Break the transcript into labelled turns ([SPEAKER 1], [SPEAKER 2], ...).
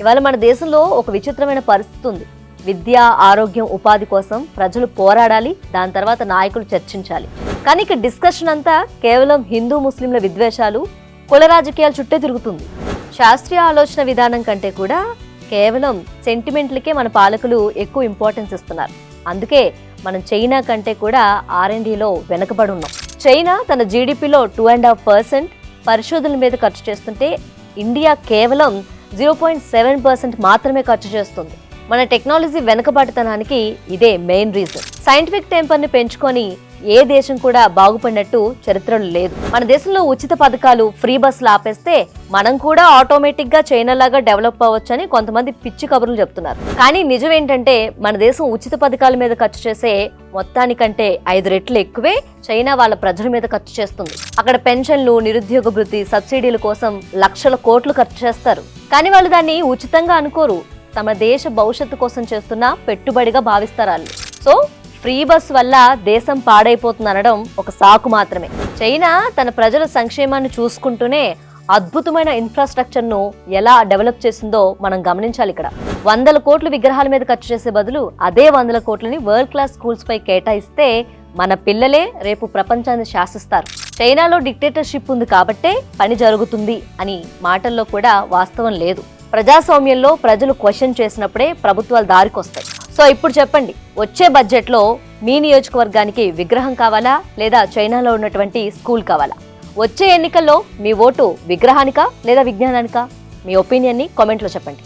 [SPEAKER 1] ఇవాళ మన దేశంలో ఒక విచిత్రమైన పరిస్థితి ఉంది. విద్య, ఆరోగ్యం, ఉపాధి కోసం ప్రజలు పోరాడాలి, దాని తర్వాత నాయకులు చర్చించాలి. కానీ ఇక డిస్కషన్ అంతా కేవలం హిందూ ముస్లింల విద్వేషాలు, కుల రాజకీయాల చుట్టే తిరుగుతుంది. శాస్త్రీయ ఆలోచన విధానం కంటే కూడా కేవలం సెంటిమెంట్లకే మన పాలకులు ఎక్కువ ఇంపార్టెన్స్ ఇస్తున్నారు. అందుకే మనం చైనా కంటే కూడా R&Dలో వెనకబడి ఉన్నాం. చైనా తన జీడిపిలో 2.5% పరిశోధనల మీద ఖర్చు చేస్తుంటే ఇండియా కేవలం 0.7% మాత్రమే ఖర్చు చేస్తుంది. మన టెక్నాలజీ వెనకబాటుతనానికి ఇదే మెయిన్ రీజన్. సైంటిఫిక్ టెంపర్ని పెంచుకొని ఏ దేశం కూడా బాగుపడినట్టు చరిత్రలో లేదు. మన దేశంలో ఉచిత పథకాలు, ఫ్రీ బస్సులు ఆపేస్తే మనం కూడా ఆటోమేటిక్ గా చైనా లాగా డెవలప్ అవ్వచ్చని కొంతమంది పిచ్చి కబుర్లు చెప్తున్నారు. కానీ నిజం ఏంటంటే మన దేశం ఉచిత పథకాల మీద ఖర్చు చేసే మొత్తానికంటే 5 రెట్లు ఎక్కువే చైనా వాళ్ళ ప్రజల మీద ఖర్చు చేస్తుంది. అక్కడ పెన్షన్లు, నిరుద్యోగ భృతి, సబ్సిడీల కోసం లక్షల కోట్లు ఖర్చు చేస్తారు. కానీ వాళ్ళు దాన్ని ఉచితంగా అనుకోరు, తమ దేశ భవిష్యత్తు కోసం చేస్తున్న పెట్టుబడిగా భావిస్తారు వాళ్ళు. సో ఫ్రీ బస్ వల్ల దేశం పాడైపోతుంది అనడం ఒక సాకు మాత్రమే. చైనా తన ప్రజల సంక్షేమాన్ని చూసుకుంటూనే అద్భుతమైన ఇన్ఫ్రాస్ట్రక్చర్ను ఎలా డెవలప్ చేసిందో మనం గమనించాలి. ఇక్కడ 100 కోట్లు విగ్రహాల మీద ఖర్చు చేసే బదులు అదే 100 కోట్లని వరల్డ్ క్లాస్ స్కూల్స్ పై కేటాయిస్తే మన పిల్లలే రేపు ప్రపంచాన్ని శాసిస్తారు. చైనాలో డిక్టేటర్షిప్ ఉంది కాబట్టే పని జరుగుతుంది అని మాటల్లో కూడా వాస్తవం లేదు. ప్రజాస్వామ్యంలో ప్రజలు క్వశ్చన్ చేసినప్పుడే ప్రభుత్వాలు దారికొస్తాయి. సో ఇప్పుడు చెప్పండి, వచ్చే బడ్జెట్లో మీ నియోజకవర్గానికి విగ్రహం కావాలా లేదా చైనాలో ఉన్నటువంటి స్కూల్ కావాలా? వచ్చే ఎన్నికల్లో మీ ఓటు విగ్రహానికా లేదా విజ్ఞానానికా? మీ ఒపీనియన్ని కామెంట్లో చెప్పండి.